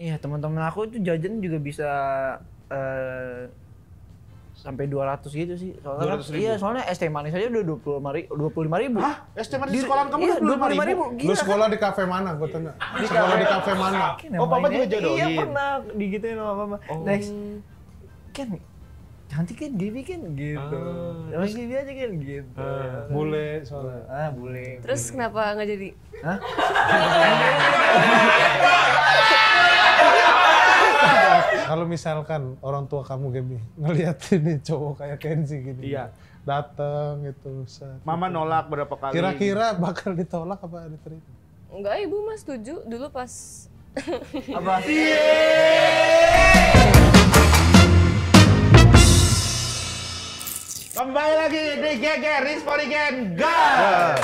Iya, teman-teman aku itu jajan juga bisa sampai 200 gitu sih. Soalnya 200.000? iya, soalnya es teh manis aja udah 25.000. Hah? Es teh manis di sekolahan kamu iya, 25.000? Lu sekolah di kafe mana? Gua tanya. Sekolah di kafe mana? Oh, papa juga jodohin? Iya, pernah digituin sama mama. Oh. Next, kan cantik kan, Gaby kan gitu. Sama Gaby aja kan gitu. Bule soalnya. Bule. Terus kenapa nggak jadi? Hah? Kalau misalkan orang tua kamu Gaby ngelihat ini cowok kayak Kenzi gini. Iya. Datang gitu. Set. Mama nolak berapa kali? Kira-kira bakal ditolak apa diterima? Enggak, ibu mah setuju dulu pas Apa? Kembali lagi di GG Resporigen Gas.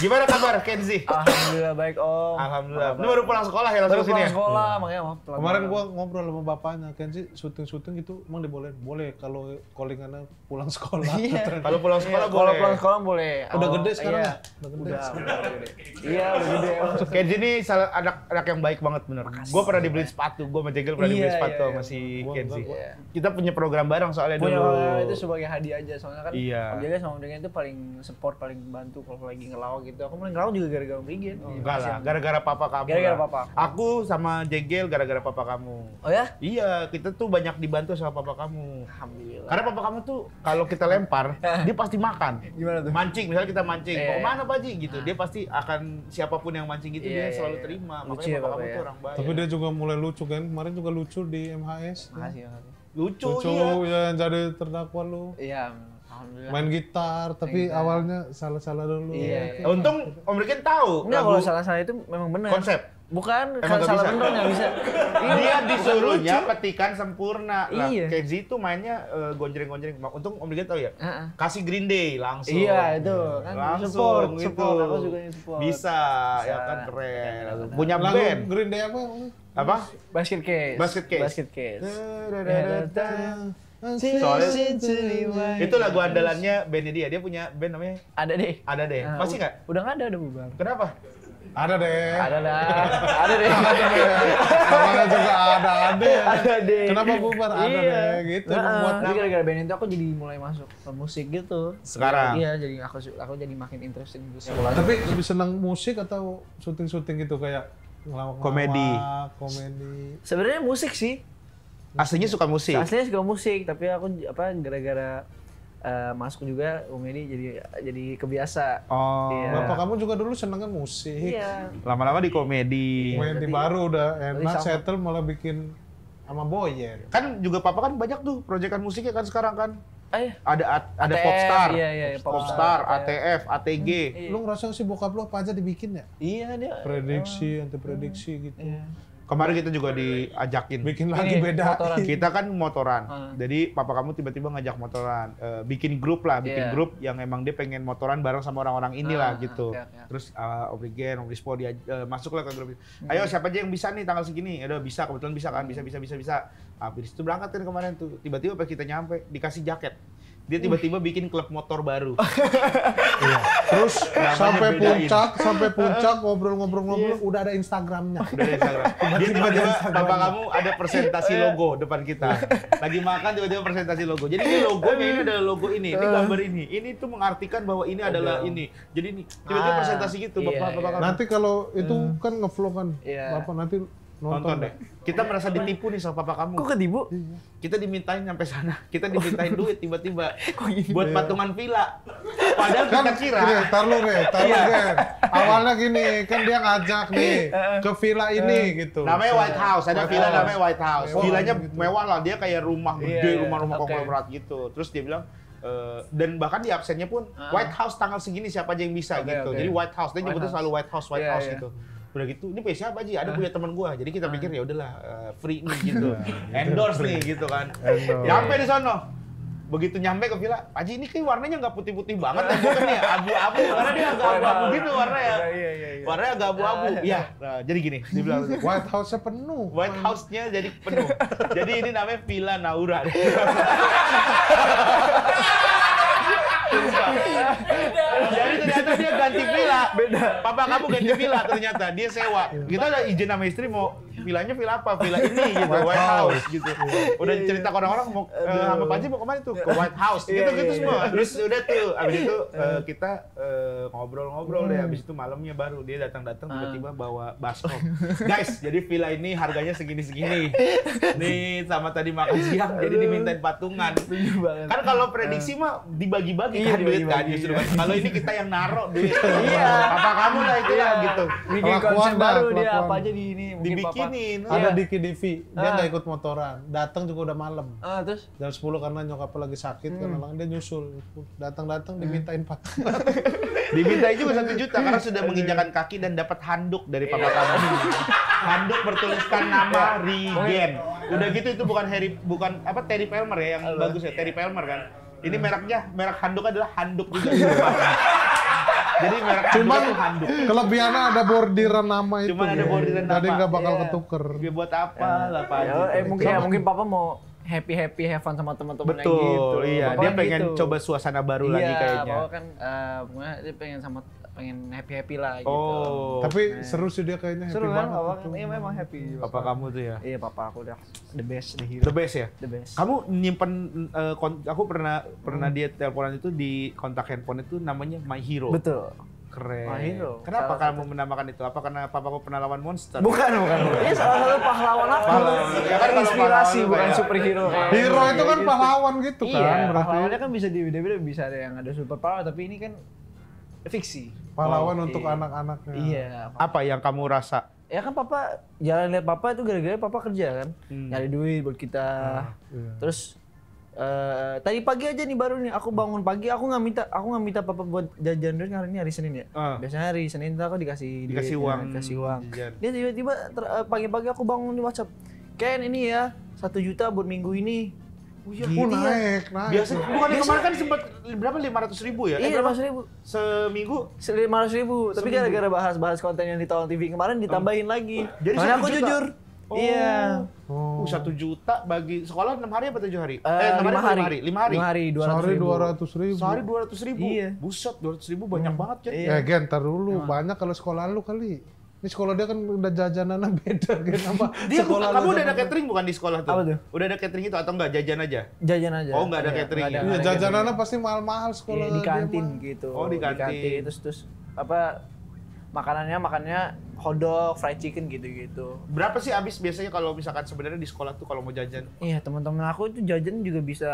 Gimana kabar Kenzi? Alhamdulillah baik Om. Alhamdulillah. Ini baru pulang sekolah ya langsung Baru sini pulang ya? sekolah, makanya maaf. Kemarin gua ngobrol sama bapaknya, Kenzi syuting gitu emang dibolehin? Boleh kalau callingannya pulang sekolah. Iya. Kalau pulang sekolah Kalau boleh. pulang sekolah boleh. Udah gede sekarang Iya. ya? Udah gede. Udah gede. Iya, udah gede. Kenzi ini salah anak yang baik banget bener. Gue pernah dibeliin sepatu, gue sama Jegel pernah Iya, dibeliin sepatu iya, sama iya. si Gua Kenzi. enggak, Kita punya program bareng soalnya Punya dulu. itu sebagai hadiah aja, soalnya kan Iya. Om Jaga sama Om Jaga itu paling support, paling bantu kalau lagi ngelawak gitu. Aku mulai ngelawak juga gara-gara Om Rigen. Enggak lah, gara-gara papa kamu. Gara-gara lah. papa. Aku sama Jegel gara-gara papa kamu. Oh ya? Iya, kita tuh banyak dibantu sama papa kamu. Alhamdulillah. Karena papa kamu tuh kalau kita lempar, dia pasti makan. Gimana tuh? Mancing, misalnya kita mancing, Iya. mau kemana Pak Ji? Gitu. Dia pasti akan siapapun yang mancing gitu Iya, dia selalu iya. terima. Lucu Makanya ya, papa Papa kamu ya. tuh orang baik. Tapi dia juga mulai lucu kan, kemarin juga lucu di MHS. Makasih, makasih. lucu, Lucu iya. ya yang jadi terdakwa lu. Iya, alhamdulillah. Main gitar, tapi gitar. awalnya salah-salah dulu. Iya. Untung Om Riken tahu Enggak, lagu kalau salah-salah itu memang benar. konsep. Bukan, Emang kalau nggak salah bisa? bener nggak bisa. Dia disuruhnya petikan sempurna. Lah, Iya. Kenzi itu mainnya gonjreng-gonjreng. Untung Om Riken tahu ya. Heeh. Kasih Green Day langsung. Iya, itu kan Langsung gitu. support. Aku juga support. Bisa, ya kan keren. Punya Lagu band. Green Day apa? Apa? Basket Case. Basket Case. Basket Case. Soalnya itu lagu andalannya bandnya dia. Dia punya band namanya Ada deh. Ada deh. Nah, Masih nggak? Udah nggak ada, udah bubar. Kenapa? Ada deh. Ada dah. Ada deh. Namanya juga ada. Ada deh. Kenapa bubar? Ada Iya. deh. Gitu membuat Jadi gara-gara band itu aku jadi mulai masuk ke musik gitu. Sekarang? Iya, jadi aku jadi makin interested di musik. Tapi lebih senang musik atau syuting-syuting gitu kayak ngelawak-ngelawak, Komedi. komedi. Sebenarnya musik sih. Aslinya suka musik. Aslinya suka musik, tapi aku gara-gara masuk juga komedi jadi kebiasa. Oh. Iya. Bapak kamu juga dulu seneng kan musik. Iya. Lama-lama di komedi. Komedi Berarti- baru udah enak, berarti sama. settle malah bikin sama Boyer. Kan juga papa kan banyak tuh proyekan musiknya kan sekarang kan. Ayo. Ada ATF, Popstar, iya, Popstar, ATF, ATG. Iya. Lu ngerasa si bokap lu apa aja dibikin ya? Iya dia. Prediksi, anti prediksi gitu. Iya. Kemarin kita juga diajakin. Bikin lagi Ini, beda. motoran. Kita kan motoran. Ah. Jadi papa kamu tiba-tiba ngajak motoran. Bikin grup lah, bikin Iya. grup yang emang dia pengen motoran bareng sama orang-orang inilah gitu. iya, iya. Terus Om Rigen, Om Rispo dia masuklah ke grup. Ayo siapa aja yang bisa nih tanggal segini? Udah bisa, kebetulan bisa kan? Bisa. Habis itu berangkat kan kemarin tuh. Tiba-tiba pas kita nyampe dikasih jaket. Dia tiba-tiba bikin klub motor baru. Terus Namanya bedain. sampai puncak ngobrol-ngobrol udah ada Instagramnya. Udah ada Instagram. Dia tiba-tiba papa kamu ada presentasi logo depan kita. Lagi makan tiba-tiba presentasi logo. Jadi ini logonya ini adalah logo ini gambar ini. Ini tuh mengartikan bahwa ini adalah ini. Jadi ini tiba-tiba presentasi gitu Iya, bapak kamu. Nanti kalau itu kan ngevlog kan, Iya. Bapak nanti Nonton deh. Kita merasa ditipu nih sama papa kamu. Kok ketipu? Kita dimintain sampai sana. Kita dimintain duit tiba-tiba gini? buat patungan villa. Padahal kan kita kira gini, tar lu Gen. Awalnya gini, kan dia ngajak nih ke villa ini gitu. namanya White House, ada White villa House. namanya White House. Mewah Villanya gitu. mewah lah, dia kayak rumah Iya, gede, iya. rumah-rumah Oke. konglomerat gitu. Terus dia bilang, dan bahkan di absennya pun White House tanggal segini siapa aja yang bisa Oke, gitu. oke. Jadi White House, dia White nyebutnya House. selalu White House Iya, iya. gitu. Udah gitu, ini punya siapa aja? Ada punya teman gua. Jadi kita pikir ya udahlah free nih gitu. Endorse nih gitu kan. Endorse. Nyampe di sono. Begitu nyampe ke villa, Pak Haji ini kayak warnanya nggak putih-putih banget ya, bukan ya? Abu-abu, karena dia agak abu-abu gitu warnanya. Iya. Warnanya agak abu-abu. Iya, nah, jadi gini, dia bilang White House-nya penuh. White House-nya jadi penuh. Jadi ini namanya Villa Naura. Jadi ternyata dia ganti villa. Beda. Papa kamu ganti villa ternyata, dia sewa. Kita udah izin sama istri mau villanya villa apa? Villa ini gitu, White House gitu. Udah cerita ke orang-orang mau sama Panji mau kemana tuh? Ke White House gitu semua. Terus udah tuh, abis itu kita ngobrol-ngobrol deh. Abis itu malamnya baru dia datang-datang tiba-tiba bawa baskom. Guys, jadi villa ini harganya segini-segini. Nih sama tadi makan siang, jadi dimintain patungan. Kan kalau prediksi mah dibagi-bagi kan duit kan justru kan. Kalau ini kita yang naruh duit. Iya. Apa kamu lah itu lah gitu. Bikin konsep baru dia apa aja di ini mungkin Dibikinin. Ada Diki Divi, dia nggak ikut motoran. Datang juga udah malam. Terus Jam 10 karena nyokapnya lagi sakit, karena dia nyusul. Datang-datang dimintain patungan. Dimintain juga 1 juta karena sudah menginjakan kaki dan dapat handuk dari papa kamu. Handuk bertuliskan nama Regen. Udah gitu itu bukan Terry Palmer ya yang bagus ya, Terry Palmer kan. Ini merek handuk adalah handuk juga. Jadi merek handuk. Kelebihannya ada bordiran nama itu. Cuma ada bordiran nama. Jadi nggak bakal ketuker. Dia buat apa lah Pak? Mungkin papa mau happy have fun sama teman-temannya gitu. Betul, iya. Papa dia pengen gitu. coba suasana baru lagi kayaknya. Iya, papa kan pokoknya dia pengen happy lah gitu. Oh. Tapi seru sih dia kayaknya, happy Seru kan, banget. papa kan iya memang happy. Papa kamu tuh ya? Iya, papa aku udah the best, The best ya? The best. Kamu nyimpen, aku pernah dia teleponan itu di kontak handphone itu namanya My Hero. Betul. Keren. My Hero. Kenapa kamu menamakan itu? Apa karena papaku pernah lawan monster? Bukan. Ini salah satu pahlawan aku. Ya kan kalau Inspirasi pahlawan bukan kayak- superhero. Hero itu kan pahlawan gitu kan, Iya, berarti. pahlawannya kan bisa beda-beda, bisa ada yang ada super power, tapi ini kan fiksi. Pahlawan Oh, untuk iya. anak-anaknya. Iya. Apa yang kamu rasa? Ya kan papa jalan lihat papa itu gara-gara papa kerja kan, nyari duit buat kita. Iya. Terus tadi pagi aja nih baru nih aku bangun pagi, aku nggak minta papa buat jajan duit hari ini hari Senin ya. Biasanya hari Senin tuh aku dikasih uang. dikasih uang. Jajan. Dia tiba-tiba pagi-pagi aku bangun di WhatsApp. Ken ini ya 1 juta buat minggu ini. Naik. Biasanya bukan kemarin kan sempat berapa 500.000 ya? Iya, berapa? 500.000. Seminggu? 500.000. Tapi gara-gara bahas konten yang di Tol TV kemarin ditambahin lagi. Jadi Makanya 1 aku juta? jujur. Oh. Iya. 1 juta bagi sekolah 6 hari apa 7 hari? 5 hari. 5 hari. 5 hari, 200 Sehari ribu. 200.000. Sehari 200.000. Iya. Buset, 200.000 banyak banget kan? Iya. Gen, ntar dulu. Banyak kalau sekolah lu kali. Ini sekolah dia kan udah jajanannya beda Gen sama Dia sekolah kamu lu udah ada zaman- catering bukan di sekolah tuh? Apa tuh? Udah ada catering itu atau enggak jajan aja? Jajan aja. Oh, nggak ada catering ya? Iya, jajanannya pasti mahal-mahal sekolah Iya, di dia kantin mah. gitu. Oh, di kantin. Terus apa makanannya hotdog, fried chicken gitu-gitu. Berapa sih habis biasanya kalau misalkan sebenarnya di sekolah tuh kalau mau jajan? Iya, teman-teman aku itu jajan juga bisa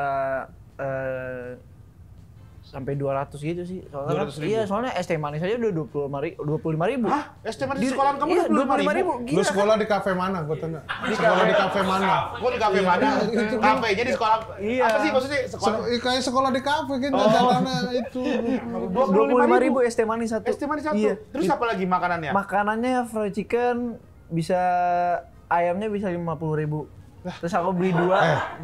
sampai 200 gitu sih. Soalnya 200.000? iya, soalnya es teh manis aja udah 25.000. Hah? Es teh manis di sekolahan kamu Iya, udah 25.000. Lu Gila. sekolah di kafe mana? Gua tanya. Sekolah di kafe mana? Kok di kafe mana? Kafenya di sekolah. Iya. Apa sih maksudnya sekolah? Kayak sekolah di kafe kan jajanannya itu. 25.000 es teh manis satu. Es teh manis satu. Iya. Terus apa lagi makanannya? Makanannya fried chicken bisa ayamnya bisa 50.000. Terus aku beli 2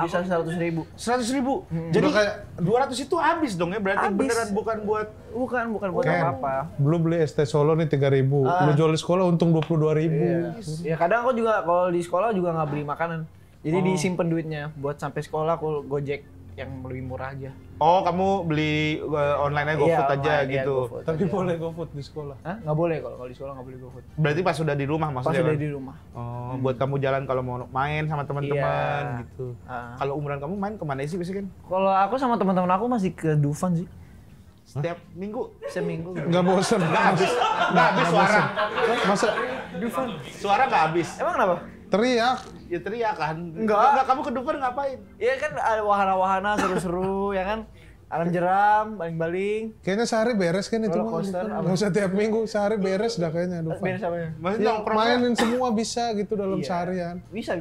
bisa 100.000. 100.000. Jadi Udah kayak 200 itu habis dong ya? Berarti Habis. beneran bukan buat Bukan buat Ken, apa-apa. belum beli es teh Solo nih 3.000. Lu jual di sekolah untung 22.000. Ya kadang aku juga kalau di sekolah juga nggak beli makanan. Jadi disimpan duitnya buat sampai sekolah aku Gojek yang lebih murah aja. Oh, kamu beli online aja GoFood aja online, iya, gitu. GoFood Tapi aja. boleh GoFood di sekolah. Hah? Nggak boleh kalau di sekolah nggak boleh GoFood. Berarti pas sudah di rumah Pas maksudnya? udah kan? di rumah. Oh, buat kamu jalan kalau mau main sama teman-teman Iya. gitu. Ah. Kalau umuran kamu main kemana sih biasanya kan? Kalau aku sama teman-teman aku masih ke Dufan sih. Setiap minggu? Seminggu. Nggak bosen. Nggak habis suara. Masa Suara nggak habis. Emang kenapa? teriak? Ya teriak kan? Enggak. Kamu ke Dufan ngapain? Iya kan ada wahana-wahana seru-seru ya kan. Alam jeram, baling-baling. Kayaknya sehari beres kan itu Roller mah. coaster, apa? Nggak usah tiap minggu, sehari beres dah kayaknya. Dufan. Beres apa ya? Maksudnya Ya, nongkrong mainin semua bisa gitu dalam Iya. seharian. Bisa.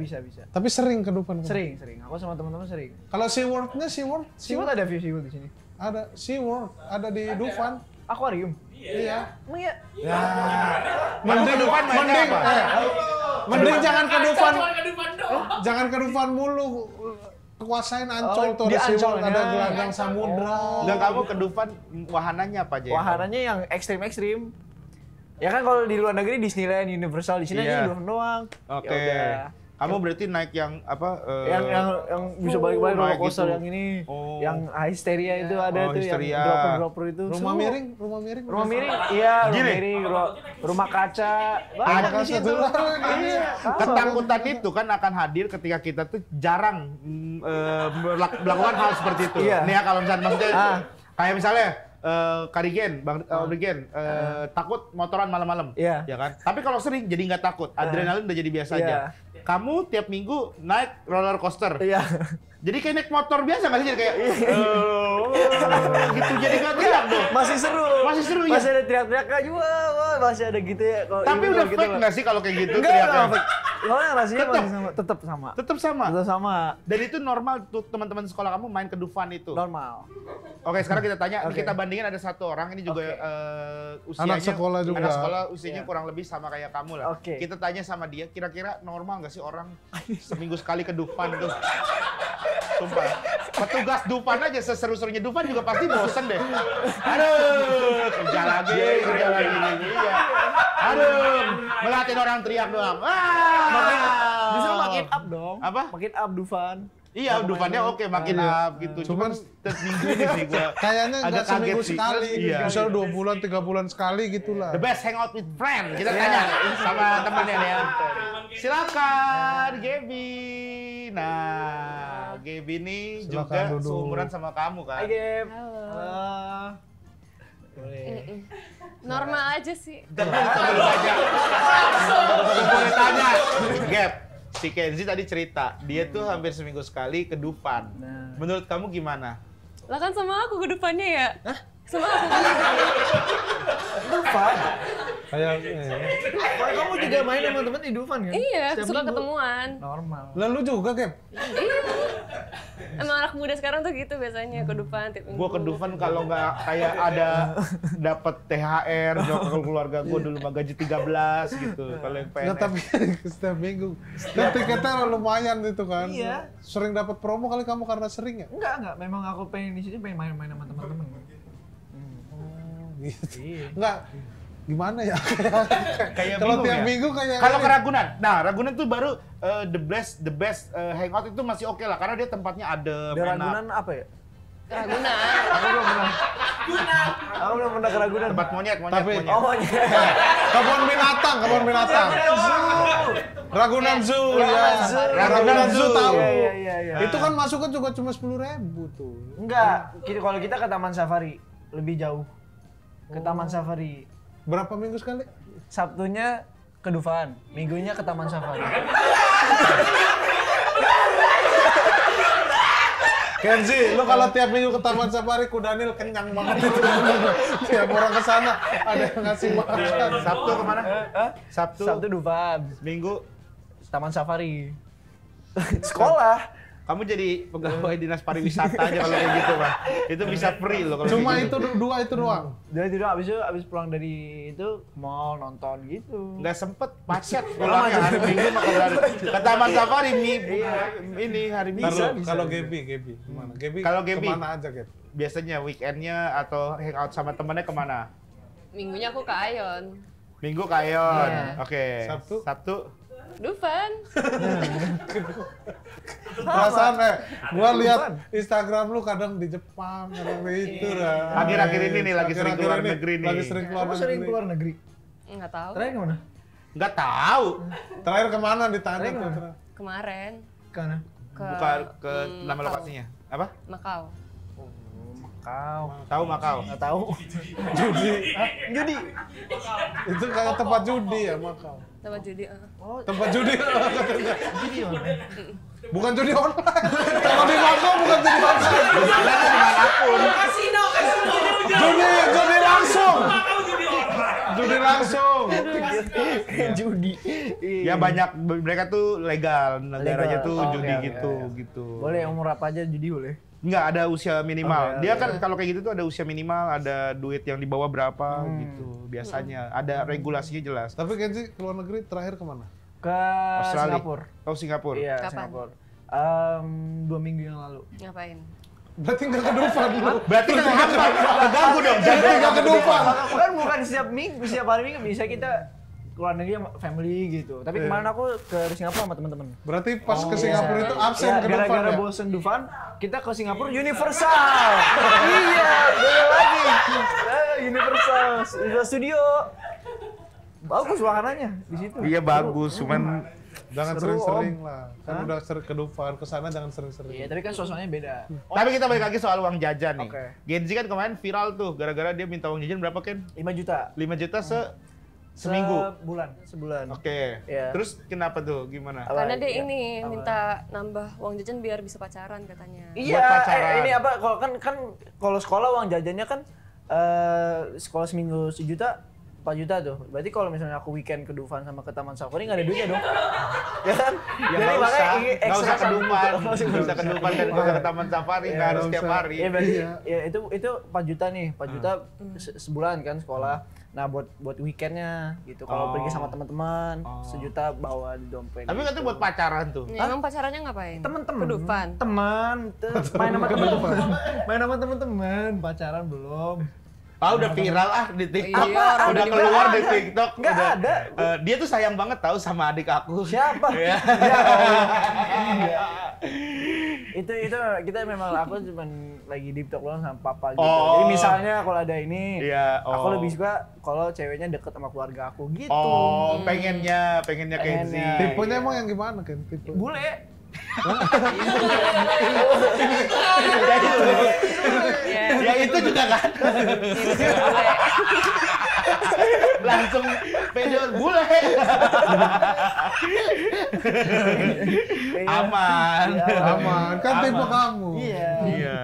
Tapi sering ke Dufan. kan? Sering. Aku sama teman-teman sering. Kalau SeaWorld-nya SeaWorld? Siwut ada view Siwut di sini. Ada SeaWorld, ada di Dufan. Akuarium. Iya. Emang iya? Kamu ke Dufan mainnya apa? Mending jangan ke Dufan. Jangan ke Dufan mulu. Kuasain Ancol tuh di ada SeaWorld, Ancol, ada ya. gelanggang samudra. Enggak, kamu ke Dufan wahananya apa aja? Wahananya yang ekstrim-ekstrim. Ya kan kalau di luar negeri Disneyland, Universal, di sini Iya. aja Dufan doang. Oke. Ya udah. Kamu berarti naik yang apa? yang bisa balik-balik roller naik coaster gitu. yang ini, Oh. yang hysteria itu ada tuh, Hysteria. yang dropper itu. Rumah Seru. miring. Rumah miring, iya, rumah Gini. miring, rumah kaca, banyak di kaca situ. tuh. Iya, Ketakutan itu kan akan hadir ketika kita tuh jarang melakukan hal seperti itu. Iya. Nih ya kalau misalnya maksudnya kayak misalnya Karigen, Bang Rigen, takut motoran malam-malam, Iya. ya kan? Tapi kalau sering jadi nggak takut, adrenalin udah jadi biasa Iya. aja. Kamu tiap minggu naik roller coaster, Iya. jadi kayak naik motor biasa nggak sih? Jadi kayak gitu, jadi nggak teriak dong. Masih seru. Masih seru, ya? Masih ada teriak-teriaknya juga, wah, masih ada gitu ya. Kalau Tapi ini udah gitu, fake Pak. nggak sih kalau kayak gitu Enggak teriaknya? fake. Soalnya rasanya Tetep. masih sama, tetap sama. Tetap sama. Tetap sama. Dan itu normal tuh teman-teman sekolah kamu main ke Dufan itu. Normal. Oke, sekarang kita tanya, Oke. kita bandingin ada satu orang ini juga usianya Anak sekolah juga. Anak sekolah usianya Iya. kurang lebih sama kayak kamu lah. Oke. Kita tanya sama dia, kira-kira normal nggak sih orang seminggu sekali ke Dufan tuh? Sumpah. Petugas Dufan aja seseru-serunya Dufan juga pasti bosen deh. Aduh, kerja lagi. Iya. Aduh, ngeliatin orang teriak doang. Justru makin up dong. Apa? Makin up Dufan. Iya, Dufannya oke, makin up gitu. Cuman minggu ini sih gua Kayaknya agak nggak seminggu kaget sih. sekali. Iya. Misal 2 bulan, 3 bulan sekali gitulah. The best hangout with friend. Kita tanya sama temennya nih ya. Silakan, Gaby. Nah, Gaby nih juga Silakan duduk. seumuran sama kamu kan? Hai, Gem. Halo. Boleh. Normal aja sih. Tapi dulu aja. Boleh tanya, Gap. Si Kenzi tadi cerita, dia tuh hampir seminggu sekali ke Dufan. Nah. Menurut kamu gimana? Lah kan sama aku ke depannya ya. Hah? Sama aku. Dufan. Kayak Kamu juga main sama temen di Dufan kan? Iya, Setiap suka minggu. ketemuan. Normal. lalu juga, Gem. Emang anak muda sekarang tuh gitu biasanya ke depan tiap minggu. Gue ke Dufan kalau nggak kayak ada dapat THR, ke keluarga gue dulu mah gaji 13 gitu. Kalau yang PNS. Nggak, tapi setiap minggu. Dan tiketnya lumayan itu kan. Iya. Sering dapat promo kali kamu karena sering ya? Enggak. Memang aku pengen di sini pengen main-main sama teman-teman. Gitu. Iya. Enggak, gimana ya? Kayak Kalau bingung tiap ya. minggu kayak Kalau ke Ragunan, nah Ragunan tuh baru the best hangout itu masih oke lah karena dia tempatnya adem, Di enak. Ragunan apa ya? Ragunan. Aku belum pernah ke Ragunan. Tempat monyet. Tapi- Oh, iya. kebun binatang. Ragunan Zoo ya. Ragunan Zoo tahu. Iya. Itu kan masuknya juga cuma 10.000 tuh. Enggak, kalau kita ke Taman Safari lebih jauh. Ke Taman Safari. Berapa minggu sekali? Sabtunya ke Dufan, minggunya ke Taman Safari. Kenzi, lu kalau tiap minggu ke Taman Safari, Kudanil kenyang banget itu. Tiap orang ke sana ada yang ngasih makan. Sabtu kemana? Sabtu Dufan, Minggu. Taman Safari. Sekolah. Kamu jadi pegawai dinas pariwisata aja kalau kayak gitu, Pak. Itu bisa free loh kalau Cuma kayak gitu. itu dua itu doang. Jadi tidak abis pulang dari itu mall nonton gitu. Nggak sempet macet pulangnya hari Minggu mah ke Taman Safari ini hari Minggu. Kalau Gaby gimana? Kalau Gaby? kemana aja, Gab? Biasanya weekendnya atau hangout sama temennya kemana? Minggunya aku ke Ayon. Minggu ke Ayon. Iya. Oke. Sabtu? Dufan. Perasaan gua lihat Instagram lu kadang di Jepang, kadang di itu lah. Akhir-akhir ini nih lagi sering keluar negeri nih. Lagi sering keluar Kamu negeri. sering keluar negeri? Enggak tahu. Terakhir kemana? Nggak tahu. Terakhir kemana ditanya Terakhir tuh? kemana? Kemarin Kemana? ke Buka ke nama Macau. lokasinya. Apa? Makau. Kau Tahu Makau. nggak tahu? Judi. Judi. Itu kayak tempat judi ya, Makau. Tempat judi. Tempat judi katanya. Judi mana? Bukan judi online. Kalau di Makau bukan judi online. Bilangnya dimanapun. Judi langsung. Judi langsung. Judi. Ya banyak mereka tuh legal, negaranya Legal. tuh Oh, judi oke, gitu oke. gitu. Boleh umur apa aja judi boleh? Nggak ada usia minimal. Oke, Dia oke. kan kalau kayak gitu tuh ada usia minimal, ada duit yang dibawa berapa gitu. Biasanya ada regulasinya jelas. Tapi Kenzi ke luar negeri terakhir kemana? Ke Australia. Singapura. Oh Singapura. Iya, Kapan? Singapura. 2 minggu yang lalu. Ngapain? Berarti nggak ke Dufan lu. Berarti kan hampa, keganggu dong. Berarti nggak ke Dufan. Bukan setiap minggu, setiap hari minggu bisa kita keluar negeri sama family gitu. Tapi kemarin aku ke Singapura sama teman-teman. Berarti pas ke Singapura itu absen ke Dufan gara-gara ya? bosen Dufan, kita ke Singapura Universal. Iya, beda lagi. Universal Studio. Bagus wahananya di situ. Iya bagus, cuman Jangan Seru, sering-sering lah. Kan udah sering ke Dufan, ke sana jangan sering-sering. Iya, tapi kan suasananya beda. Tapi kita balik lagi soal uang jajan nih. Oke. Gen Z kan kemarin viral tuh gara-gara dia minta uang jajan berapa Ken? 5 juta. 5 juta seminggu. Sebulan. Oke. Iya. Terus kenapa tuh? Gimana? Apa? Karena dia Iya. ini Apa? minta nambah uang jajan biar bisa pacaran katanya. Iya, Buat pacaran. ini apa kalau kan kalau sekolah uang jajannya kan sekolah seminggu 1 juta 4 juta tuh. Berarti kalau misalnya aku weekend ke Dufan sama ke Taman Safari nggak ada duitnya dong. Ya kan? Ya nggak usah, nggak usah ke Dufan, nggak usah ke Dufan dan nggak usah ke Taman Safari, nggak harus nggak setiap usah. hari. Iya berarti ya itu 4 juta nih, 4 juta sebulan kan sekolah. Nah buat weekendnya gitu. Kalau pergi sama teman-teman 1 juta bawa di dompet. Tapi katanya buat pacaran tuh. Ya, emang pacarannya ngapain? teman-teman Ke Dufan. teman main sama teman-teman main sama teman-teman pacaran belum. Ah udah viral di TikTok. Iya, orang udah udah keluar di TikTok. Nggak udah. ada. Dia tuh sayang banget tahu sama adik aku. Siapa? Iya. Ya Allah. itu kita memang aku cuma lagi deep talk doang sama papa gitu. Oh. Jadi misalnya kalau ada ini, Iya, aku oh. lebih suka kalau ceweknya deket sama keluarga aku gitu. Oh, pengennya Kenzi. Pengennya. Tipenya emang yang gimana kan? Tipe. Bule. Iya. Ya itu juga kan. Langsung pede bule. Aman. Aman, kan tipe kamu. Iya. Iya.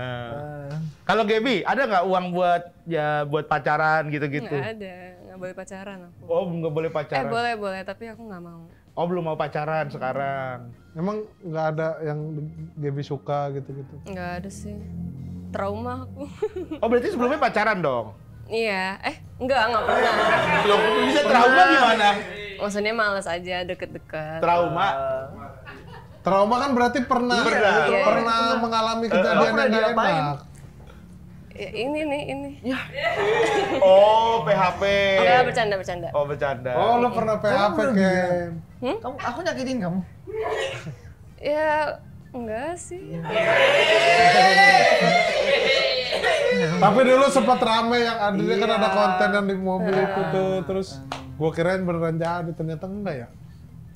Kalau Gaby, ada nggak uang buat pacaran gitu-gitu? Nggak ada, nggak boleh pacaran aku. Oh, nggak boleh pacaran. Boleh, tapi aku nggak mau. Oh, belum mau pacaran sekarang. Emang nggak ada yang Gaby suka gitu-gitu? Nggak ada sih. Trauma aku. Oh, berarti sebelumnya pacaran dong? Iya, nggak pernah. Loh, bisa trauma gimana? Maksudnya males aja deket-deket. Trauma? Trauma kan berarti pernah Iya. mengalami kejadian pernah yang nggak diapain? enak. Ya, ini. Oh, PHP. Enggak, bercanda. Oh, bercanda. Oh, lo pernah PHP Ken? Aku nyakitin kamu. Ya, enggak sih. Tapi dulu sempat rame yang adanya kan ada konten yang di mobil itu tuh, terus gua kirain beneran jadi, ternyata enggak ya.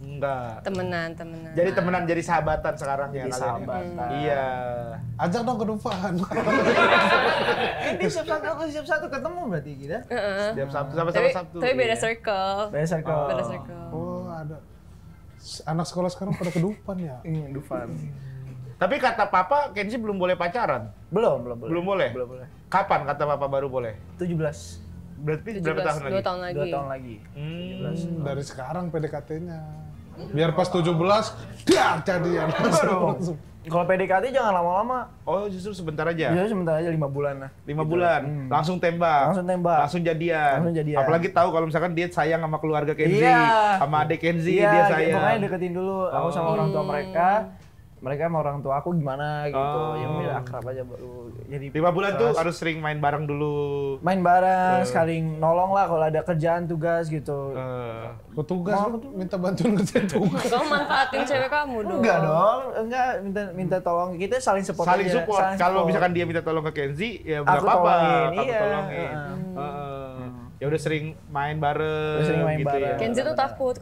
Enggak. Temenan. Jadi temenan, jadi sahabatan sekarang ya Jadi kalian. sahabatan. Iya. Ajak dong ke Dufan. Ini siap satu ketemu berarti kita. Setiap Sabtu sama Sabtu. Tapi beda Iya. circle. Biasa kok. Beda circle. Oh, ada. Anak sekolah sekarang pada ke Dufan ya? Ini Dufan. Tapi kata Papa, Kenzi belum boleh pacaran. Belum Belum boleh? Belum boleh. Kapan kata Papa baru boleh? 17. Berarti berapa tahun lagi? 2 tahun lagi. 2 tahun lagi. Dari sekarang PDKT-nya. Biar pas 17, dar jadian. Langsung. Kalau PDKT jangan lama-lama. Oh, justru sebentar aja. Ya sebentar aja 5 bulan lah. 5 bulan, langsung tembak. Langsung tembak. Langsung jadian. Langsung jadian. Apalagi tahu kalau misalkan dia sayang sama keluarga Kenzi, Iya. sama adik Kenzi Iya, dia sayang. pokoknya deketin dulu aku sama orang tua mereka. Mereka sama orang tua aku gimana gitu. Ya udah akrab aja baru. Jadi 5 bulan tuh harus sering main bareng dulu. main bareng, saling nolong lah kalau ada kerjaan tugas gitu. Petugas lu minta bantuan kerja tugas. Kamu manfaatin cewek kamu dong. Enggak dong, enggak minta tolong. Kita saling support Saling aja. support. Saling Kalau support. misalkan dia minta tolong ke Kenzi, ya nggak Aku apa-apa. tolongin, Kamu iya. tolongin. Ya udah sering main bareng. Udah sering main gitu bareng. ya. Kenzi tuh takut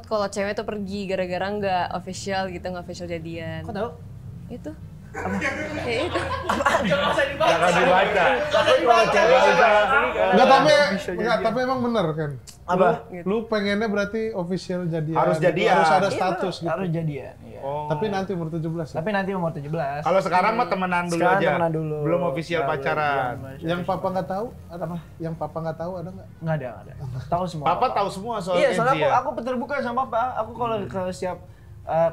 kalau cewek tuh pergi gara-gara nggak official gitu, nggak official jadian. Kok tahu? Itu. Ya itu. Jangan dibaca. Kalau cewek Enggak, tapi emang bener kan. apa? Lu pengennya berarti official jadian. Harus jadian. Harus ada Iya, status gitu. Harus jadian. Iya. Oh. Tapi nanti umur 17 ya. Tapi nanti umur 17. Kalau sekarang mah temenan dulu Sekarang aja. temenan dulu. Belum official Nggak, pacaran. belum. Yang papa nggak tahu ada apa? Yang papa nggak tahu ada nggak? Enggak ada. Tahu semua. Papa tahu semua soal Iya, Kenzi soalnya ya. aku terbuka sama papa. Aku kalau ke setiap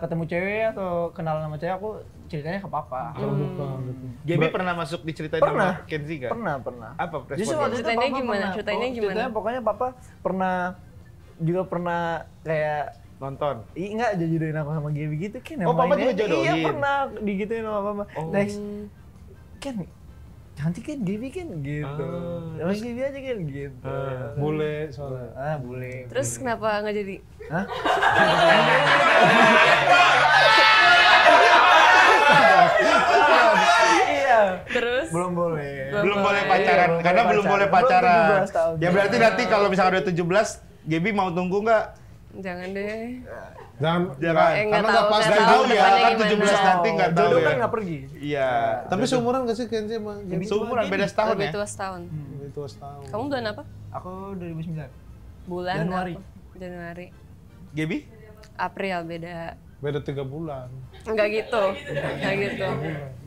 ketemu cewek atau kenalan sama cewek aku ceritanya ke papa. Terbuka gitu. Gaby pernah masuk diceritain Pernah. sama Kenzi nggak? Pernah. Apa Justru responnya? waktu itu Ceritanya papa gimana? pernah. Ceritanya gimana? Ceritanya pokoknya papa pernah kayak Nonton. enggak jodohin aku sama Gaby gitu kan. Oh, papa juga jodohin? Iya, pernah digituin sama papa. Next. Kan cantik kan Gaby kan gitu. Sama Gaby aja kan gitu. Bule soalnya. Boleh. Terus kenapa nggak jadi? Hah? Iya. Terus? Belum boleh. Belum boleh pacaran, Iya, karena belum boleh pacaran. Belum 17 tahun. Ya berarti nanti kalau misalkan udah 17, Gaby mau tunggu nggak? Jangan deh. Jangan. Jangan. Nggak Karena tahu, nggak pas nggak Nggak tahu ya, depannya kan gimana. 17 nanti nggak tahu Jodoh ya. kan nggak pergi. Iya. Tapi seumuran gak sih Kenzi sama Gaby? Seumuran, beda setahun Lebih ya? tua setahun. Itu setahun. Kamu bulan apa? Aku 2009. Bulan Januari. apa? Januari. Gaby? April beda. Beda 3 bulan. Enggak gitu. Enggak gitu.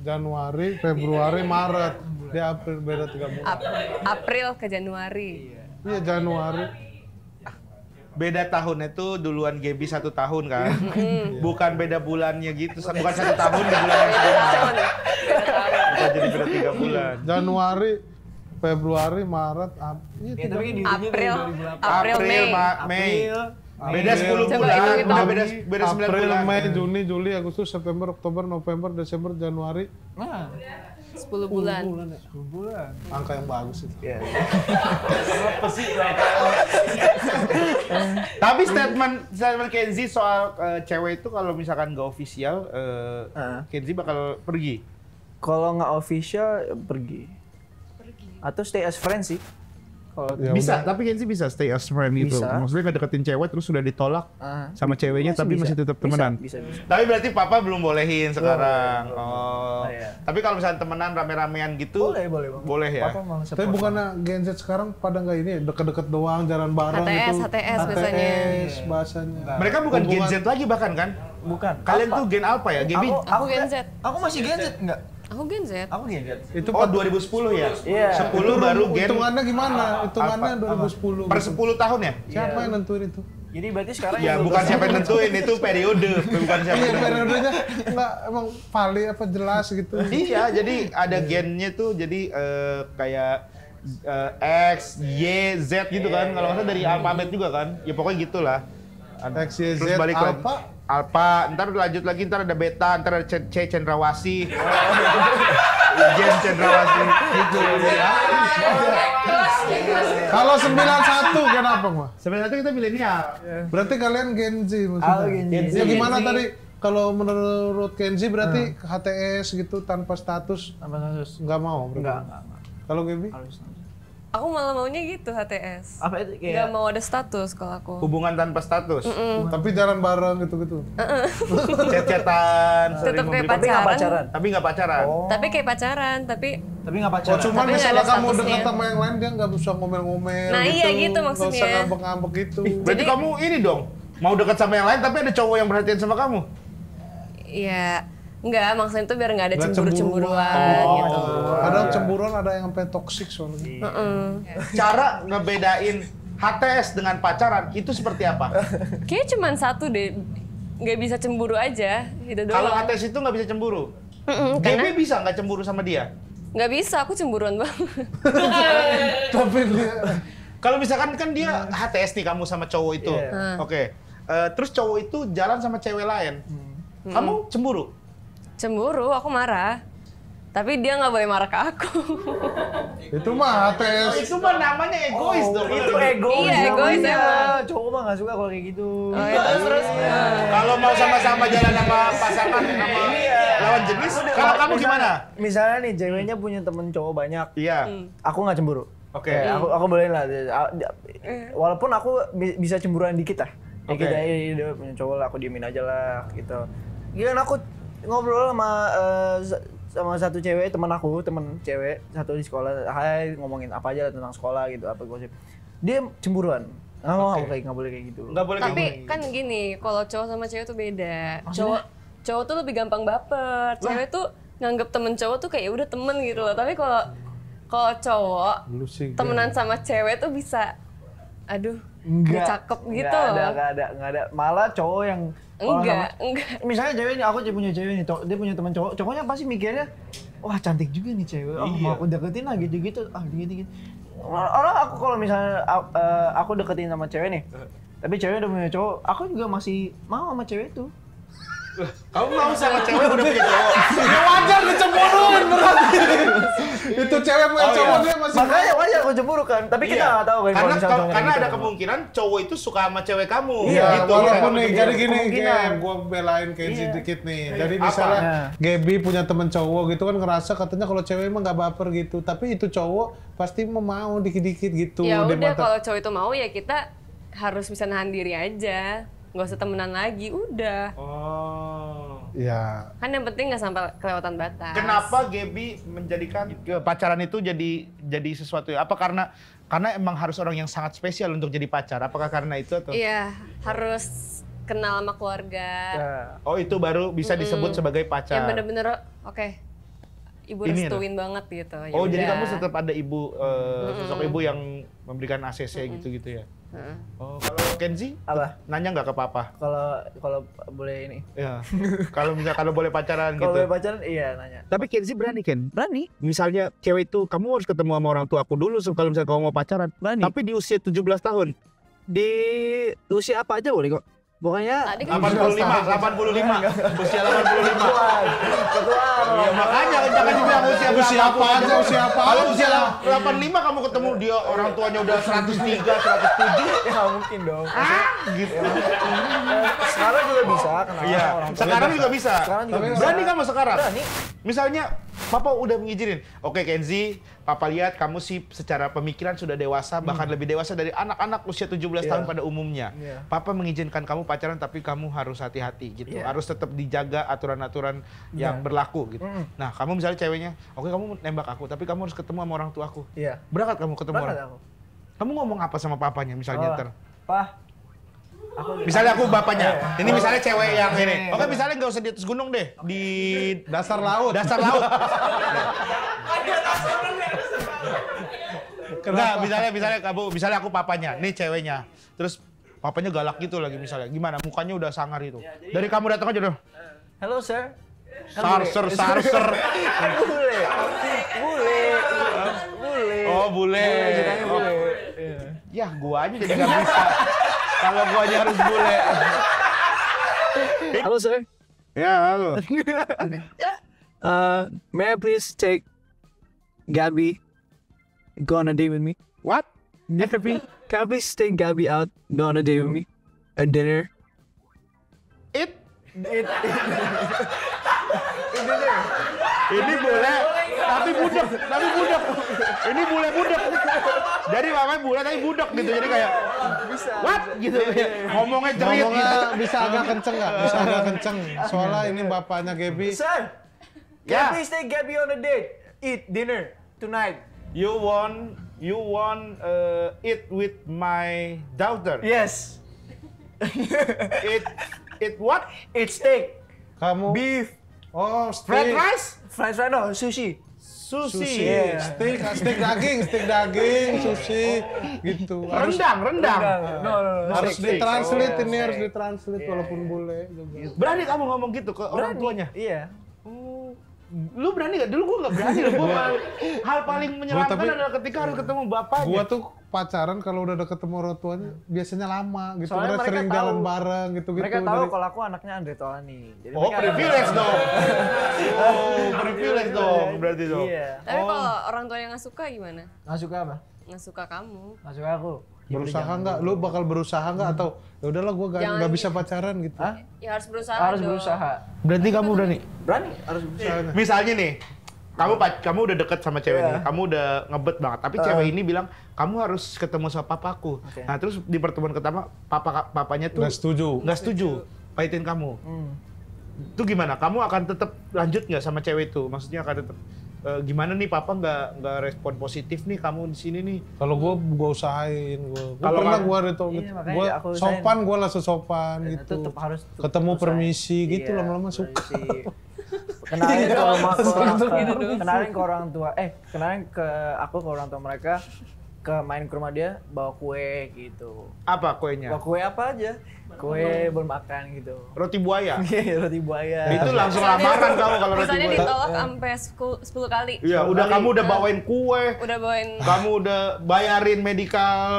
Januari, Februari, Maret. Dia April, beda 3 bulan. April ke Januari. Iya, Januari. Beda tahunnya tuh duluan Gaby 1 tahun kan? Bukan beda bulannya gitu, bukan 1 tahun di bulan yang sama. Tahun ya? Bukan jadi beda 3 bulan. Januari, Februari, Maret, Ya, iya, tapi kan di April, 2008. April, Mei. Mei. Beda April. 10 Coba bulan, hitung-hitung. udah beda 9 April, bulan. Mei, Juni, Juli, Agustus, September, Oktober, November, Desember, Januari. Nah, 10 bulan. 10 bulan. Angka yang bagus itu. Iya. Tapi statement Kenzi soal cewek itu kalau misalkan nggak official, Kenzi bakal pergi. Kalau nggak official pergi. Atau stay as friends sih. Kalau Ya Bisa, udah. tapi Kenzi bisa stay as friend gitu. Bisa. Maksudnya nggak deketin cewek terus sudah ditolak Ah. sama ceweknya tapi masih tetap temenan. Bisa. Tapi berarti papa belum bolehin sekarang. Oh. Iya. Tapi kalau misalnya temenan rame-ramean gitu, Boleh. boleh ya. Papa malah Tapi support. bukannya Gen Z sekarang pada nggak ini deket-deket doang, jalan bareng HTS, gitu. HTS biasanya. HTS bahasanya. Mereka bukan Gen Z lagi bahkan kan? Bukan. Kalian Apa? tuh Gen Alpha ya? Gaby? Aku Gen Z. Aku masih Gen Z enggak? Aku Gen Z. Aku Gen Z. Itu Oh 2010 ya? Iya. 10 baru Gen hitungannya gimana? Hitungannya Apa? 2010. per gitu. 10 tahun ya? Siapa yang nentuin itu? Jadi berarti sekarang Ya yang bukan 12 siapa yang tahun- nentuin, itu periode. Bukan siapa Iya, yang nentuin. periodenya nggak emang valid apa jelas gitu. Iya, jadi ada gennya tuh jadi kayak X, Y, Z gitu kan. Kalau nggak salah dari alfabet juga kan. Ya pokoknya gitulah. X, Y, Z, Terus balik lagi. Alpha. Alpha, ntar lanjut lagi, ntar ada beta, ntar ada C Cendrawasih. Gen Cendrawasih gitu ya. Kalau 91 kenapa, Mah? Sebenarnya kita milenial. Berarti kalian Gen Z maksudnya. Ah, Gen Z. Ya gimana Gen Z. tadi? Kalau menurut Gen Z berarti HTS gitu tanpa status Tambah status. nggak mau berarti. Enggak. Kalau Gaby? Harus. Aku malah maunya gitu HTS. Apa itu Gak kayak mau ada status kalau aku. Hubungan tanpa status. Tapi jalan bareng gitu-gitu. Chat-chatan, Tetep kayak tapi nggak pacaran. tapi nggak pacaran. Oh. Tapi kayak pacaran, tapi Tapi nggak Oh, pacaran. cuman Tapi nggak misalnya ada kamu statusnya. dekat sama yang lain dia nggak bisa ngomel-ngomel Nah, gitu. iya gitu Nggak usah maksudnya. ngambek-ngambek gitu. Berarti kamu ini dong, mau dekat sama yang lain tapi ada cowok yang perhatian sama kamu. ya enggak, maksudnya itu biar nggak ada Nggak cemburu-cemburuan Oh. gitu. Kadang cemburuan ada yang sampai toksik soalnya. Cara ngebedain HTS dengan pacaran itu seperti apa? Kayaknya cuma satu deh, nggak bisa cemburu aja, gitu doang. Kalau HTS itu nggak bisa cemburu. karena Gaby bisa nggak cemburu sama dia? nggak bisa, aku cemburuan banget. Tapi dia Kalau misalkan kan dia HTS nih kamu sama cowok itu, Iya. oke. Terus cowok itu jalan sama cewek lain, kamu cemburu? Cemburu, aku marah. Tapi dia nggak boleh marah ke aku. itu mah HTS. Itu mah namanya egois dong. Itu egois. Iya, egois namanya. emang. Cowok mah nggak suka kalau kayak gitu. Oh, ya, terus Kalau mau sama-sama jalan sama pasangan sama lawan jenis, kalau kamu gimana? Misalnya nih ceweknya punya temen cowok banyak, Iya. aku nggak cemburu. Oke. Ya, aku boleh lah. Walaupun aku bisa cemburuan dikit lah. Ya Oke. kita dia punya cowok lah, aku diemin aja lah gitu. Gila aku ngobrol sama satu cewek, temen cewek satu di sekolah. Hai, ngomongin apa aja lah tentang sekolah gitu, apa gosip. Dia cemburuan. Nggak boleh kayak gitu. Nggak boleh kayak tapi gitu. kan gini, kalau cowok sama cewek tuh beda. Cowok tuh lebih gampang baper. Cewek tuh nganggep temen cowok tuh kayak ya udah temen gitu loh. Tapi kalau cowok Lu sih. temenan sama cewek tuh bisa, aduh, Enggak. cakep gitu Nggak loh. ada. Malah cowok yang kalau Enggak. misalnya ceweknya, aku punya cewek nih, dia punya teman cowok, cowoknya pasti mikirnya, wah cantik juga nih cewek, oh Iya. mau aku deketin lah gitu-gitu, gitu. Orang aku kalau misalnya aku deketin sama cewek nih, tapi cewek udah punya cowok, aku juga masih mau sama cewek itu. Kamu mau sama cewek udah punya cowok? Ya wajar dicemburuin berarti. Itu cewek punya cowok dia masih. Makanya wajar aku cemburu kan, tapi kita nggak tahu kan. Karena ada kemungkinan cowok itu suka sama cewek kamu. Iya, gitu. walaupun nih, jadi gini, Kemungkinan. gue belain Kenzi Iya. dikit nih. Jadi misalnya Nah. Gaby punya temen cowok gitu kan ngerasa katanya kalau cewek emang nggak baper gitu. Tapi itu cowok pasti mau dikit-dikit gitu. Ya di udah mata- kalau cowok itu mau ya kita harus bisa nahan diri aja. Nggak usah temenan lagi, udah. Oh. Ya, Kan yang penting nggak sampai kelewatan batas. Kenapa Gaby menjadikan pacaran itu jadi sesuatu? Apa karena emang harus orang yang sangat spesial untuk jadi pacar? Apakah karena itu atau? Iya, harus kenal sama keluarga. Ya. Oh, itu baru bisa disebut sebagai pacar. Yang bener-bener oke. Ibu Ini restuin banget gitu. Ya Oh, jadi udah. kamu tetap ada ibu sosok ibu yang memberikan ACC gitu-gitu ya. Heeh. Oh, kalau Kenzi Apa? nanya nggak ke papa? Kalau boleh ini. Ya. kalau boleh pacaran Kalau gitu. boleh pacaran, iya nanya. Tapi Kenzi berani Ken. Berani? Misalnya cewek itu kamu harus ketemu sama orang tua aku dulu kalau misalnya kamu mau pacaran. Berani. Tapi di usia 17 tahun. Di usia apa aja boleh kok. Pokoknya Tadi kan 85. Usia 85. ketuaan. Iya, makanya jangan dibilang usia berapa. usia apa aja, usia apa Kalau aja. usia 85 kamu ketemu dia orang tuanya udah 103, 107. Ya nggak mungkin dong. Gitu. Sekarang juga bisa kenal Iya, sama orang tua. sekarang juga bisa. Sekarang juga bisa. Berani kamu sekarang? Berani. Misalnya, Papa udah mengizinin. Oke Kenzi, Papa lihat kamu sih secara pemikiran sudah dewasa, bahkan lebih dewasa dari anak-anak usia 17 tahun pada umumnya. Iya. Papa mengizinkan kamu pacaran, tapi kamu harus hati-hati gitu. Iya. Harus tetap dijaga aturan-aturan yang berlaku gitu. Nah, kamu misalnya ceweknya, oke kamu nembak aku, tapi kamu harus ketemu sama orang tua aku. Iya. Berangkat kamu ketemu Berangkat orang. aku. Kamu ngomong apa sama papanya misalnya ntar? Pak. Misalnya aku bapaknya, ini misalnya cewek yang ini. Oke, misalnya nggak usah di atas gunung deh, di dasar laut. dasar laut. Enggak, misalnya aku papanya, nih ceweknya. Terus papanya galak gitu lagi misalnya. Gimana? Mukanya udah sangar itu. Dari kamu datang aja udah. Hello sir. Sarser. Bule. Oh, bule. Ceritanya Oh. bule. Ya, gua aja jadi nggak bisa. Kalau gua aja harus bule. Hello, sir. Ya, halo. May I please take Gabby go on a date with me? What? Can I please take Gabby out, go on a date with me? A dinner? Ini boleh, tapi budak. Ini bule budak. Jadi mamanya bule tapi budak gitu. Jadi kayak what gitu. Ngomongnya jerit gitu. Ngomongnya bisa agak kenceng nggak? Bisa agak kenceng. Soalnya ini bapaknya Gaby. Sir. Ya. Can please take Gabby on a date? Eat dinner tonight. You want eat with my daughter. Yes. Eat what? Eat steak. Kamu Beef. Oh, Fried steak. rice? French fries no, sushi. Sushi. Sushi. Steak daging, sushi gitu. Rendang. No. Harus Steak. ditranslate ini, harus ditranslate walaupun bule juga. Berani kamu ngomong gitu ke orang tuanya? Iya. Lu berani gak? Dulu gua gak berani loh. Hal paling menyeramkan tapi- adalah ketika harus ketemu bapaknya. Gua tuh pacaran kalau udah deket sama orang tuanya biasanya lama gitu. Soalnya Karena mereka sering tahu. jalan bareng gitu-gitu. Mereka tahu Dari- kalau aku anaknya Andre Taulani. Jadi Oh, mereka- privilege dong. Oh, privilege dong berarti dong. Iya. Tapi kalau orang tua yang nggak suka gimana? Nggak suka apa? Nggak suka kamu. Nggak suka aku. berusaha nggak? Lu bakal berusaha nggak atau ya udahlah gua Jangan nggak bisa pacaran gitu? Hah? Ya harus berusaha Harus dong. berusaha. Berarti kamu berani? Berani, harus berusaha. Misalnya nih, kamu udah deket sama cewek Iya. nih, kamu udah ngebet banget, tapi cewek ini bilang kamu harus ketemu sama papaku. Oke. Nah terus di pertemuan pertama papanya tuh Nggak setuju. nggak setuju, pahitin kamu. Itu gimana? Kamu akan tetap lanjut nggak sama cewek itu? Maksudnya akan tetap gimana nih papa nggak respon positif nih kamu di sini nih? Kalau gua usahain, gua Kalau pernah kan- gua itu, Iya, makanya gua aku usahain. sopan, gua langsung sopan Dan gitu. tetap harus Ketemu usahain. permisi gitu, Iya, lama-lama suka. permisi. Kenalin ke rumah kenalin ke orang tua, kenalin ke aku ke orang tua mereka, main ke rumah dia bawa kue gitu. Apa kuenya? Bawa kue apa aja? Kue bermakan gitu. Roti buaya. Iya, roti buaya. Itu langsung lamaran kamu kalau roti Misalnya buaya. ditolak sampai 10 kali. Iya, kamu udah bawain kue, Udah bawain kamu udah bayarin medical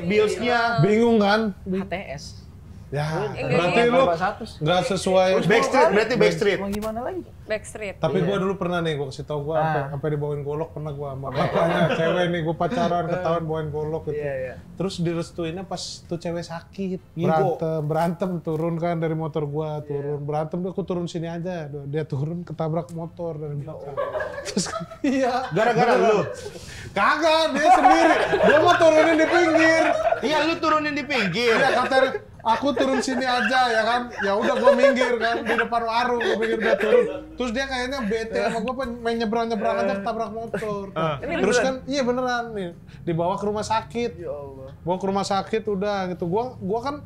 bills-nya. Bingung kan? HTS. Ya, Enggak berarti gitu. lu satu. nggak sesuai. Backstreet, berarti Backstreet. Mau gimana lagi? Backstreet. Tapi gua dulu pernah nih, gua kasih tau gua sampai dibawain golok pernah gua sama bapaknya cewek nih, gua pacaran ketahuan bawain golok gitu. Iya. Terus direstuinnya pas tuh cewek sakit, Ngigo. berantem turun kan dari motor gua, berantem aku turun sini aja, dia turun ketabrak motor dari belakang. Terus iya, Gara-gara lu. kagak dia sendiri, dia mau turunin di pinggir. Iya, lu turunin di pinggir. Iya katanya aku turun sini aja ya kan, ya udah gua minggir kan di depan warung, gua minggir dia turun. Terus dia kayaknya bete sama gua main nyebrang aja ketabrak motor. Terus kan iya beneran nih dibawa ke rumah sakit. Ya Allah. Bawa ke rumah sakit udah gitu. Gua kan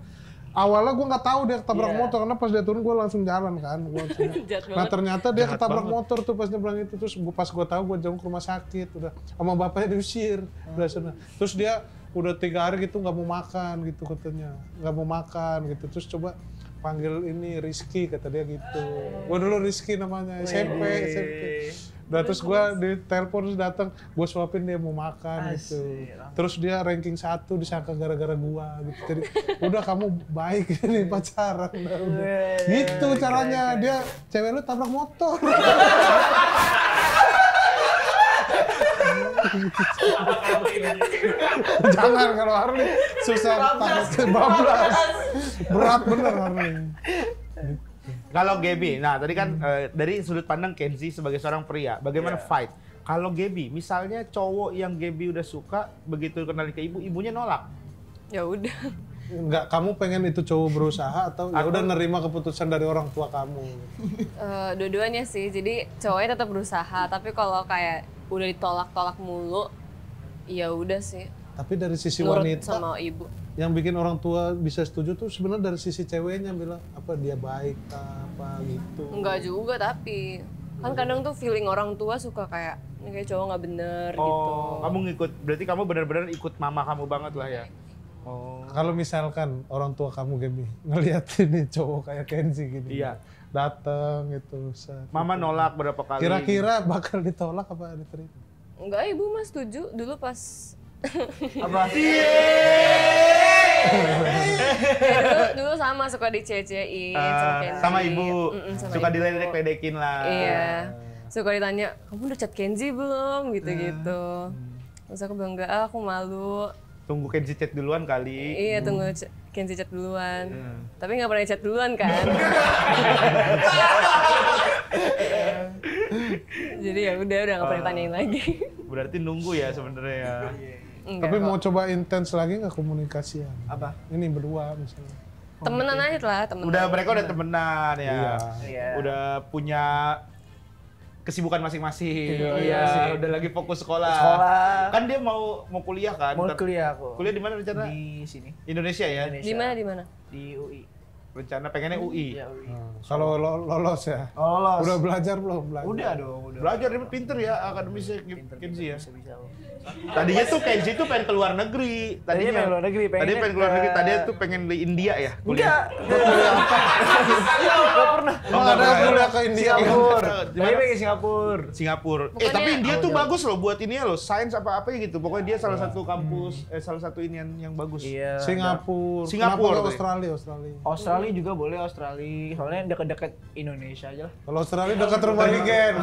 awalnya gua nggak tahu dia ketabrak motor karena pas dia turun gua langsung jalan kan. Nah ternyata dia ketabrak motor tuh pas nyebrang itu. Terus pas gua tahu gua jauh ke rumah sakit udah sama bapaknya diusir udah sana. Terus dia udah 3 hari gitu nggak mau makan gitu katanya, nggak mau makan gitu. Terus coba panggil ini Rizky kata dia gitu. Gua dulu Rizky namanya SMP. Udah terus gua ditelepon terus datang, gua suapin dia mau makan gitu. Terus dia ranking 1 disangka gara-gara gua gitu. Jadi udah kamu baik ini pacaran udah. Gitu caranya dia cewek lu tabrak motor. Jangan kalau Harley susah takut kebablas. Berat bener Harley. Kalau Gaby, nah tadi kan dari sudut pandang Kenzi sebagai seorang pria, bagaimana fight? Kalau Gaby, misalnya cowok yang Gaby udah suka, begitu kenalin ke ibu, ibunya nolak. Ya udah. Enggak, kamu pengen itu cowok berusaha atau ya udah nerima keputusan dari orang tua kamu? Dua-duanya sih. Jadi cowoknya tetap berusaha, tapi kalau kayak udah ditolak-tolak mulu, ya udah sih. Tapi dari sisi Nurut wanita sama ibu. yang bikin orang tua bisa setuju tuh sebenarnya dari sisi ceweknya bilang apa dia baik apa gitu. Enggak juga tapi kan kadang tuh feeling orang tua suka kayak ini kayak cowok nggak bener gitu. Kamu ngikut, berarti kamu benar-benar ikut mama kamu banget lah ya? Oh. Kalau misalkan orang tua kamu Gaby ngelihat ini cowok kayak Kenzi gini, Iya. datang gitu, set, Mama gitu. Nolak berapa kali? Kira-kira bakal ditolak apa diterima? Enggak, ibu mah setuju dulu pas Apa? dulu sama suka dicecein sama ibu, sama suka ibu. diledek-ledekin lah. Iya. Suka ditanya, kamu udah chat Kenzi belum? Gitu-gitu. Terus aku bilang, enggak, aku malu. Tunggu Kenzi chat duluan kali. Iya, tunggu Kenzi chat duluan. Tapi nggak pernah chat duluan kan? Jadi ya udah nggak pernah tanyain lagi. Berarti nunggu ya sebenarnya ya. Enggak, Tapi kok. mau coba intens lagi nggak komunikasian? Apa? Ini berdua misalnya. Temenan aja lah, temenan. Mereka udah temenan ya. Iya. Udah punya kesibukan masing-masing. Iya. Udah lagi fokus sekolah. Kan dia mau kuliah kan? Mau Ntar- kuliah aku. Kuliah di mana rencana? Di sini. Indonesia ya. Indonesia. Di mana di mana? Di UI. Rencana pengennya UI. Iya, UI. Kalau lolos ya? Oh, lolos. Udah belajar belum? Udah dong, udah. Belajar dia pinter ya akademisnya Kenzi ya. Bisa. Tadinya tuh Kenzi tuh pengen keluar negeri. Tadinya pengen keluar negeri, Tadinya pengen keluar negeri. Tadinya tuh pengen di India ya. Enggak. Enggak pernah. Oh, nggak ada kuliah ke India. Singapura. Di mana? Tadi pengen Singapura. Singapura. Pokoknya- Tapi India tuh bagus loh buat ini ya loh, sains apa gitu. Pokoknya dia salah satu kampus, salah satu ini yang bagus. Iya. Singapura. Singapura Kenapa nggak tuh ya? Australia? Australia juga boleh Australia. Soalnya deket-deket Indonesia aja lah. Kalau Australia dekat rumah Rigen.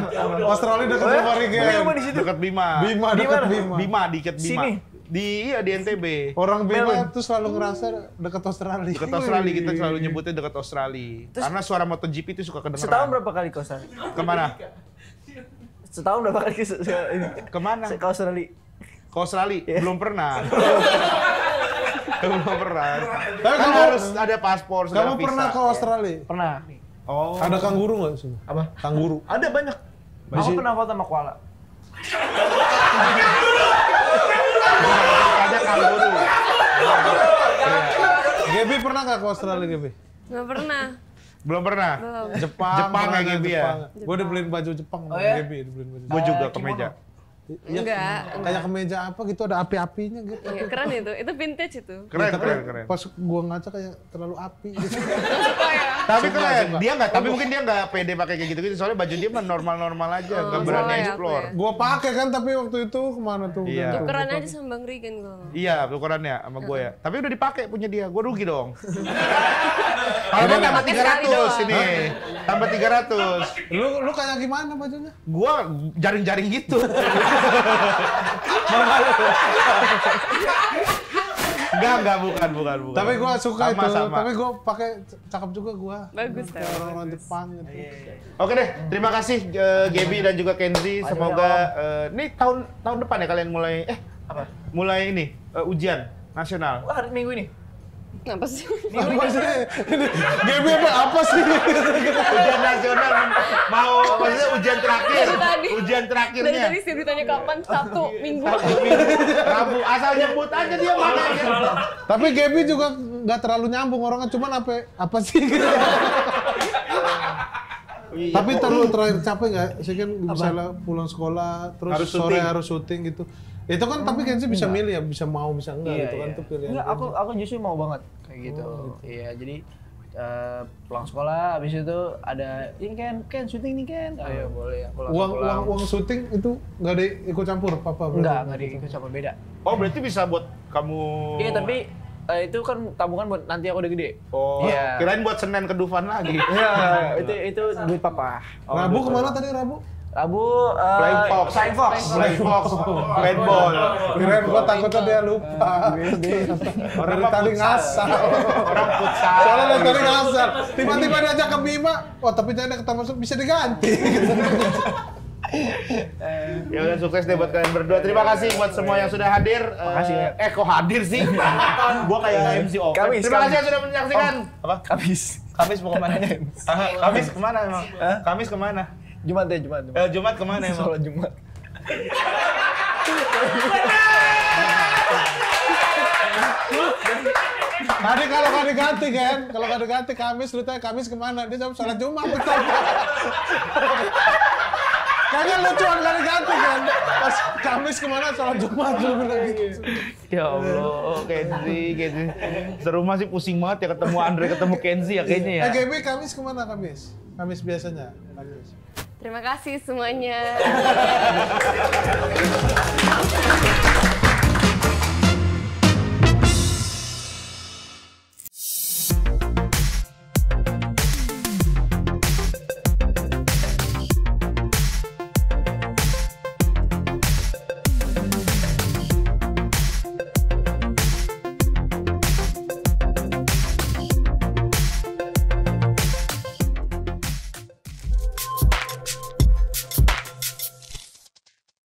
Australia dekat rumah Rigen. Rumah di situ. Dekat Bima. Bima Di dekat mana? Bima. Bima, dikit Bima. Sini? Di NTB. Orang Bima Melbourne. tuh selalu ngerasa dekat Australia. Dekat Australia, kita selalu nyebutnya dekat Australia. Karena suara MotoGP itu suka kedengeran. Setahun berapa kali ke Australia? Kemana? Setahun berapa kali ke ini? Kemana? Ke Australia? Ke Australia? Belum pernah. Belum pernah. Tapi Kan kamu- harus ada paspor, segala Kamu visa. pernah ke Australia? Pernah. Oh. Ada kanguru nggak sih? Apa? Kanguru. Ada banyak. Aku pernah foto sama koala. Ada kanguru. Gaby pernah nggak ke Australia, Gaby? Nggak pernah. Belum pernah. Belum. Jepang Jepang pernah ya, kan, Gaby ya? Jepang. Gue dibeliin baju Jepang sama ya? Gaby, dibeliin baju. Gue juga ke Kimono. meja. Ya, Enggak. kayak kemeja apa gitu ada api-apinya gitu. Iya, keren itu vintage itu. Keren, Tapi keren. Pas gua ngaca kayak terlalu api gitu. Tapi keren, dia nggak, tapi mungkin dia nggak pede pakai kayak gitu-gitu, soalnya baju dia mah normal-normal aja, nggak berani salah ya aku explore. ya. Gua pakai kan tapi waktu itu kemana tuh? Iya. Gantung. Tukeran aja sama Bang Rigen kalau. Iya, tukerannya sama gue ya. Tapi udah dipakai punya dia, gue rugi dong. Kalau dia tambah pakai sekali 300 doang. ini, tambah 300. Lu kayak gimana bajunya? Gua jaring-jaring gitu. Enggak, bukan. Tapi gua suka itu. Sama. Tapi gua pakai cakep juga gua. Bagus Kayak tau. orang-orang Jepang gitu. Oke deh, terima kasih Gaby dan juga Kenzi. Semoga ini tahun depan ya kalian mulai Apa? mulai ini ujian nasional. Wah, hari Minggu ini. Kenapa sih? Apa sih? Gaby apa sih? Ujian nasional mau maksudnya ujian terakhir. Dari tadi. Ujian Dari terakhirnya. tadi sih ditanya kapan? Sabtu, Minggu. Rabu asal nyebut aja dia mana aja. Tapi Gaby juga nggak terlalu nyambung orangnya, cuman apa sih gitu. Tapi terakhir capek nggak? Saya kan misalnya pulang sekolah terus Harus sore syuting. harus syuting gitu. Itu kan tapi Kenzi bisa milih ya, bisa mau bisa enggak gitu kan tuh pilihan. Enggak, aku justru mau banget kayak gitu. Iya, jadi pulang sekolah habis itu ada ini kan syuting nih kan. Ayo boleh aku langsung pulang. Uang syuting itu nggak ada ikut campur papa? Enggak diikut sama beda. Oh, berarti bisa buat kamu. Iya, tapi itu kan tabungan buat nanti aku udah gede. Oh, Iya. kirain buat Senin ke Dufan lagi. Iya, itu duit papa. Rabu kemana tadi Rabu? Rabu Flying Fox. Flying Fox. Paintball. Kirain gua takutnya dia lupa. Orang dari tadi ngasal. Orang futsal. Soalnya dari tadi ngasal. Tiba-tiba diajak ke Bima, oh tapi jangan ke taman bisa diganti. Ya udah sukses deh buat kalian berdua. Terima kasih buat semua yang sudah hadir. Makasih, ya. Kok hadir sih? Gua kayak MC Open. Kamis, Terima kasih Kamis. yang sudah menyaksikan. Apa? Kamis mau kemana? Kamis kemana emang? Kamis kemana? Jumat. Jumat kemana emang? Sholat Jumat. Tadi kalau nggak diganti kan, kalau nggak diganti Kamis, lu tanya Kamis kemana? Dia jawab sholat Jumat betul. Kayaknya lucuan nggak diganti kan, pas Kamis kemana sholat Jumat lu bilang gitu. Ya Allah, Kenzi. Serumah sih pusing banget ya ketemu Andre, ketemu Kenzi ya kayaknya ya. Gaby Kamis kemana Kamis? Kamis biasanya. Kamis. Terima kasih semuanya.